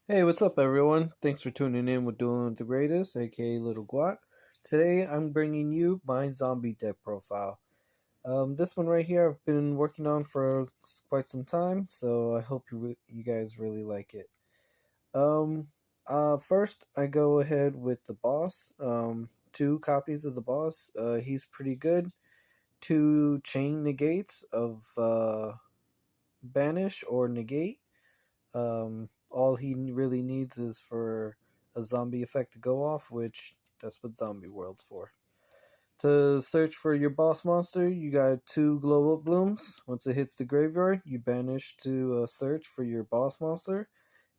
Hey, what's up, everyone? Thanks for tuning in with Dueling with the Greatest, aka Little Guac. Today, I'm bringing you my zombie deck profile. This one right here, I've been working on for quite some time, so I hope you guys really like it. Um, First, I go ahead with the boss. Two copies of the boss. He's pretty good. Two chain negates of banish or negate. All he really needs is for a zombie effect to go off, which that's what Zombie World's for. To search for your boss monster, you got two glow up blooms. Once it hits the graveyard, you banish to search for your boss monster.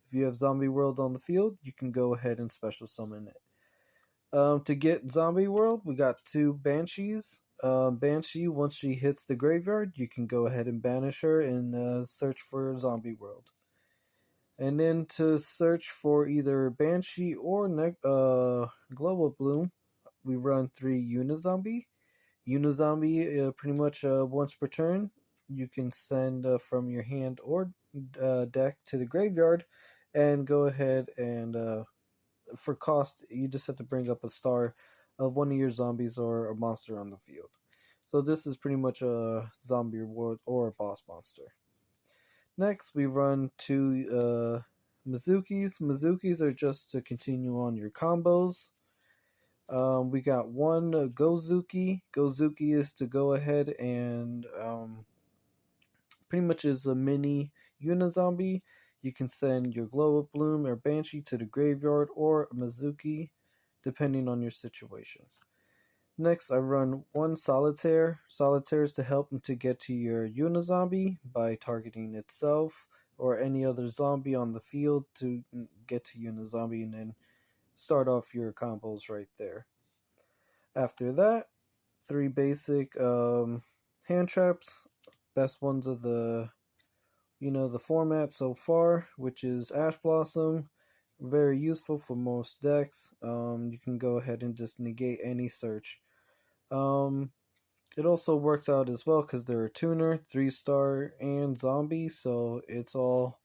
If you have Zombie World on the field, you can go ahead and special summon it. To get Zombie World, we got two Banshees. Banshee, once she hits the graveyard, you can go ahead and banish her and search for Zombie World. And then to search for either Banshee or Global Bloom, we run three Unizombie. Unizombie, pretty much once per turn, you can send from your hand or deck to the graveyard and go ahead and, for cost, you just have to bring up a star of one of your zombies or a monster on the field. So this is pretty much a zombie reward or a boss monster. Next, we run two Mizukis. Mizukis are just to continue on your combos. We got one Gozuki. Gozuki is to go ahead and pretty much is a mini Unizombie. You can send your Glow Up Bloom or Banshee to the graveyard or a Mizuki, depending on your situation. Next, I run one Solitaire. Solitaire is to help him to get to your Unizombie by targeting itself or any other zombie on the field to get to Unizombie and then start off your combos right there. After that, three basic hand traps. Best ones of the format so far, which is Ash Blossom. Very useful for most decks. You can go ahead and just negate any search. Um, it also works out as well because they're a tuner, 3-star, and zombie, so it's all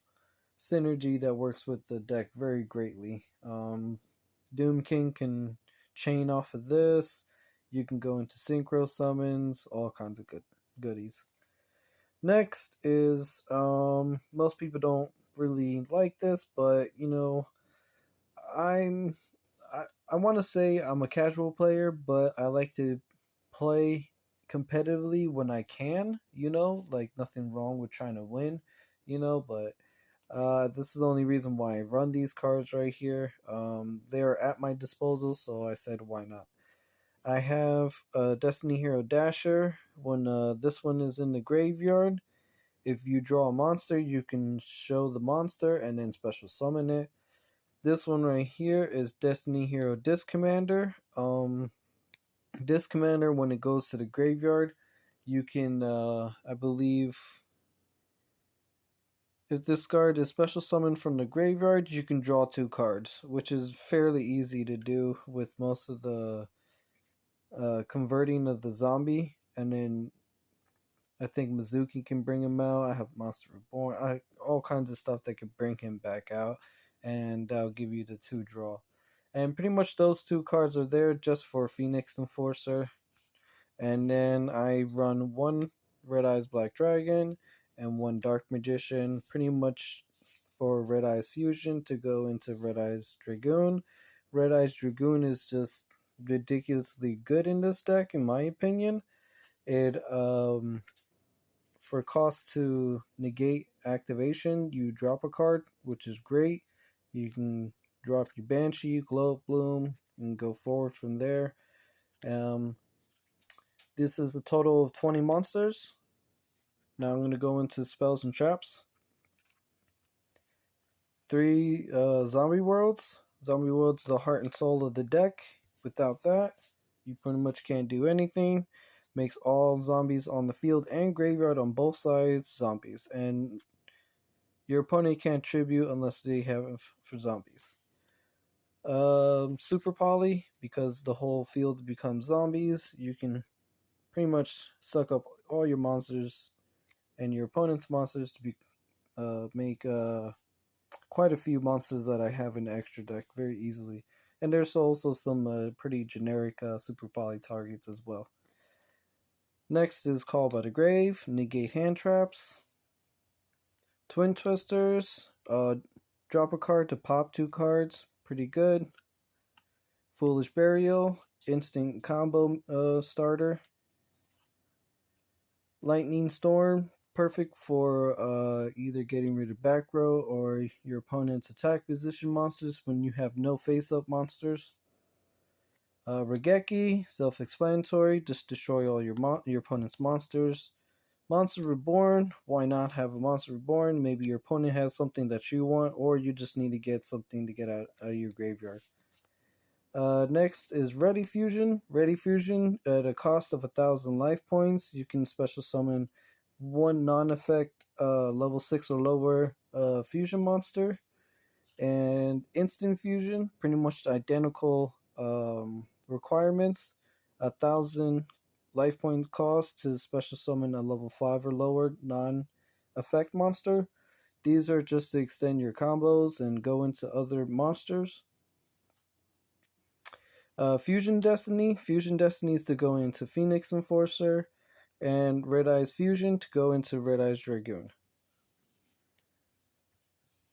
synergy that works with the deck very greatly. Doom King can chain off of this. You can go into synchro summons, all kinds of goodies. Next is most people don't really like this, but I'm I want to say I'm a casual player, but I like to play competitively when I can, like nothing wrong with trying to win, but this is the only reason why I run these cards right here. They are at my disposal, so I said why not. I have Destiny Hero Dasher. When this one is in the graveyard, if you draw a monster, you can show the monster and then special summon it. This one right here is Destiny Hero Disc Commander. Disc Commander, when it goes to the graveyard, you can, I believe, if this card is special summoned from the graveyard, you can draw two cards, which is fairly easy to do with most of the converting of the zombie. And then I think Mizuki can bring him out. I have Monster Reborn. All kinds of stuff that can bring him back out, and that'll give you the two draw. And pretty much those two cards are there just for Phoenix Enforcer. And then I run one Red Eyes Black Dragon and one Dark Magician, pretty much for Red Eyes Fusion to go into Red Eyes Dragoon. Red Eyes Dragoon is just ridiculously good in this deck, in my opinion. It For cost to negate activation, you drop a card, which is great. You can drop your Banshee, Glow Up Bloom, and go forward from there. Um, this is a total of 20 monsters. Now I'm going to go into spells and traps. Three zombie worlds. Zombie worlds, the heart and soul of the deck. Without that, you pretty much can't do anything. Makes all zombies on the field and graveyard on both sides zombies, and your opponent can't tribute unless they have for zombies. Super Poly, because the whole field becomes zombies, you can pretty much suck up all your monsters and your opponent's monsters to make quite a few monsters that I have in the extra deck very easily. And there's also some pretty generic super poly targets as well. Next is Call by the Grave, negate hand traps, Twin Twisters, drop a card to pop 2 cards, pretty good. Foolish Burial, instant combo starter. Lightning Storm, perfect for either getting rid of back row or your opponent's attack position monsters when you have no face-up monsters. Regeki, self-explanatory, just destroy all your opponent's monsters. Monster Reborn, why not have a Monster Reborn? Maybe your opponent has something that you want, or you just need to get something to get out of your graveyard. Next is Ready Fusion. Ready Fusion, at a cost of 1,000 life points, you can special summon one non-effect level 6 or lower fusion monster. And Instant Fusion, pretty much identical requirements. 1,000 life point cost to special summon a level 5 or lower non-effect monster. These are just to extend your combos and go into other monsters. Fusion Destiny. Fusion Destiny is to go into Phoenix Enforcer, and Red Eyes Fusion to go into Red Eyes Dragoon.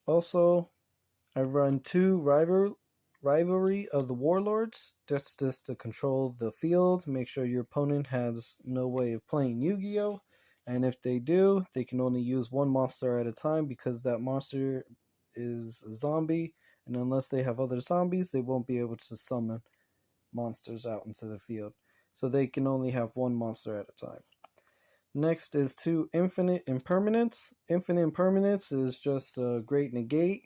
Also, I run 2 Rivalry of the Warlords. That's just to control the field, make sure your opponent has no way of playing Yu-Gi-Oh! And if they do, they can only use one monster at a time because that monster is a zombie, and unless they have other zombies, they won't be able to summon monsters out into the field. So they can only have one monster at a time. Next is 2 Infinite Impermanence. Infinite Impermanence is just a great negate,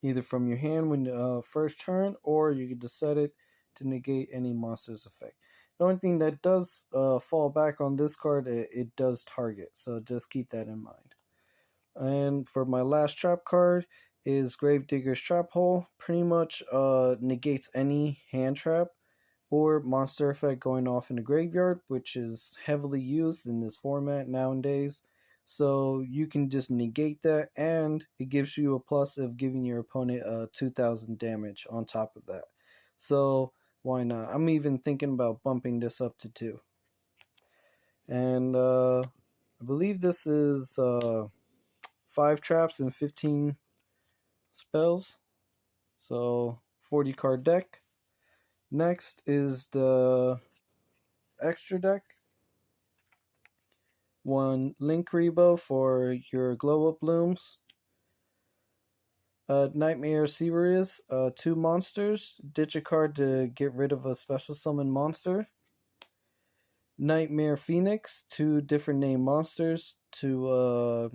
either from your hand when first turn, or you can just set it to negate any monster's effect. The only thing that does fall back on this card, it does target, so just keep that in mind. And for my last trap card is Gravedigger's Trap Hole. Pretty much negates any hand trap or monster effect going off in the graveyard, which is heavily used in this format nowadays. So you can just negate that, and it gives you a plus of giving your opponent 2,000 damage on top of that. So why not? I'm even thinking about bumping this up to 2. And I believe this is 5 traps and 15 spells. So 40 card deck. Next is the extra deck. 1 Link Rebo for your glow up blooms. Nightmare Sirius, 2 monsters. Ditch a card to get rid of a special summon monster. Nightmare Phoenix, 2 different name monsters to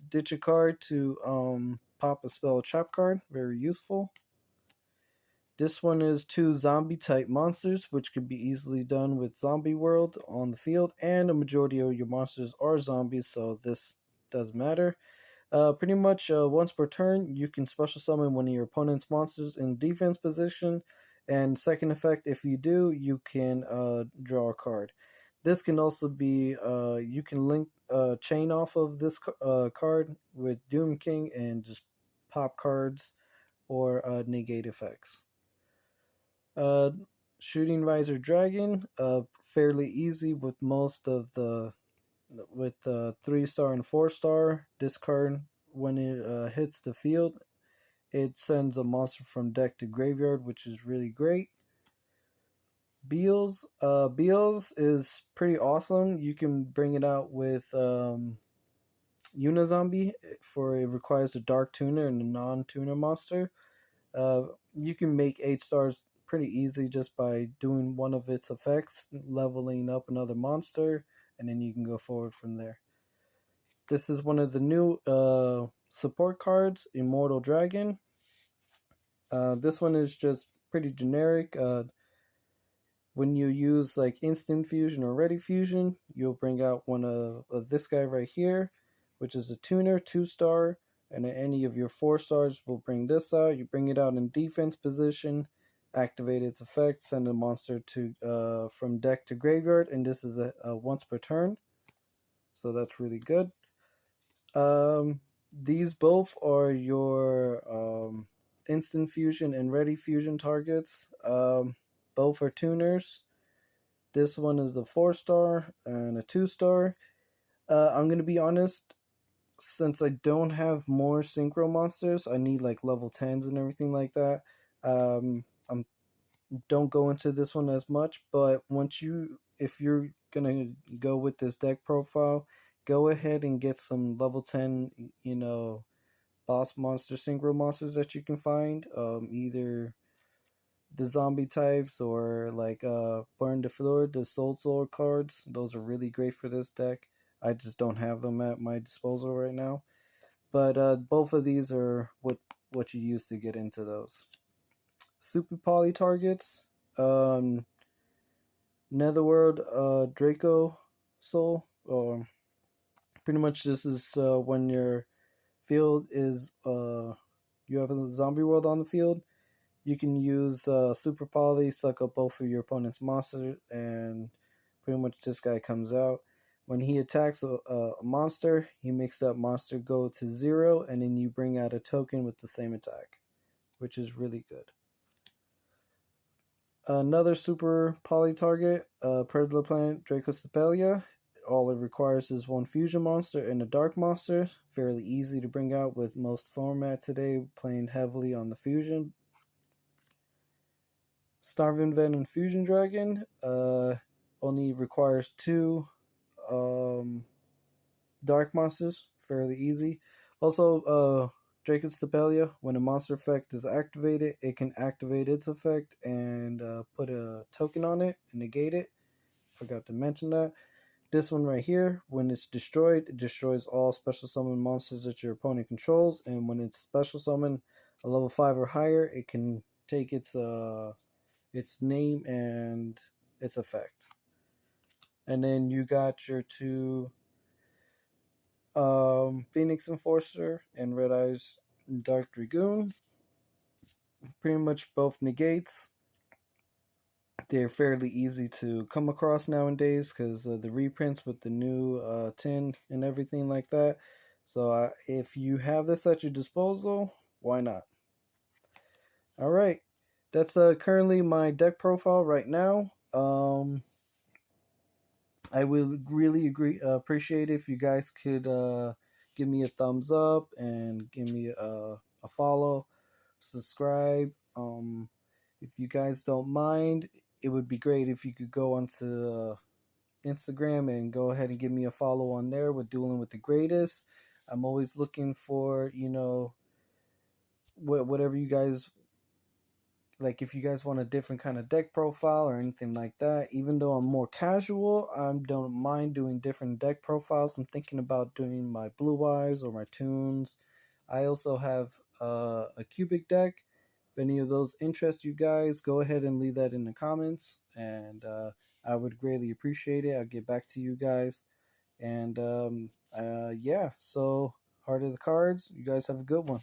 ditch a card to pop a spell trap card. Very useful. This one is 2 zombie type monsters, which can be easily done with Zombie World on the field, and a majority of your monsters are zombies, so this doesn't matter. Pretty much once per turn, you can special summon one of your opponent's monsters in defense position, and second effect, if you do, you can draw a card. This can also be, you can link chain off of this card with Doom King and just pop cards or negate effects. Shooting Riser Dragon, fairly easy with most of the, with 3-star and 4-star. This card, when it hits the field, it sends a monster from deck to graveyard, which is really great. Beals is pretty awesome. You can bring it out with Unizombie, for it requires a dark tuner and a non-tuner monster. You can make 8 stars pretty easy just by doing one of its effects, leveling up another monster, and then you can go forward from there. This is one of the new support cards, Immortal Dragon. This one is just pretty generic. When you use like Instant Fusion or Ready Fusion, you'll bring out one of this guy right here, which is a tuner, 2-star, and any of your 4 stars will bring this out. You bring it out in defense position, activate its effect, send a monster to from deck to graveyard, and this is a once per turn, so that's really good. These both are your instant fusion and ready fusion targets. Both are tuners. This one is a 4 star and a 2 star. I'm gonna be honest. Since I don't have more synchro monsters, I need like level 10s and everything like that. I'm don't go into this one as much, but if you're gonna go with this deck profile, go ahead and get some level 10, boss monster synchro monsters that you can find. Either the zombie types or like Burn the Floor, the Soul Sword cards. Those are really great for this deck. I just don't have them at my disposal right now. But both of these are what you use to get into those. Super poly targets. Um, Netherworld Draco Soul. Pretty much this is when your field is you have a zombie world on the field. You can use Super Poly, suck up both of your opponent's monsters, and pretty much this guy comes out. When he attacks a monster, he makes that monster go to 0, and then you bring out a token with the same attack, which is really good. Another super poly target, Predator Planet Dracostapelia. All it requires is one fusion monster and a dark monster. Fairly easy to bring out with most format today, playing heavily on the fusion. Starving Ven and Fusion Dragon only requires two um, dark monsters. Fairly easy. Also, Dracon's Stapelia, when a monster effect is activated, it can activate its effect and put a token on it and negate it. Forgot to mention that. This one right here, when it's destroyed, it destroys all special summon monsters that your opponent controls, and when it's special summon a level 5 or higher, it can take its name and its effect. And then you got your two Phoenix Enforcer and Red Eyes Dark Dragoon. Pretty much both negates. They're fairly easy to come across nowadays because of the reprints with the new tin and everything like that. So if you have this at your disposal, why not? All right, that's currently my deck profile right now. I would really appreciate if you guys could give me a thumbs up and give me a follow, subscribe. If you guys don't mind, it would be great if you could go onto Instagram and go ahead and give me a follow on there with Dueling with the Greatest. I'm always looking for, whatever you guys like. If you guys want a different kind of deck profile or anything like that, even though I'm more casual, I don't mind doing different deck profiles. I'm thinking about doing my Blue Eyes or my Tunes. I also have a cubic deck. If any of those interest you guys, go ahead and leave that in the comments, and I would greatly appreciate it. I'll get back to you guys. And yeah, so Heart of the Cards, you guys have a good one.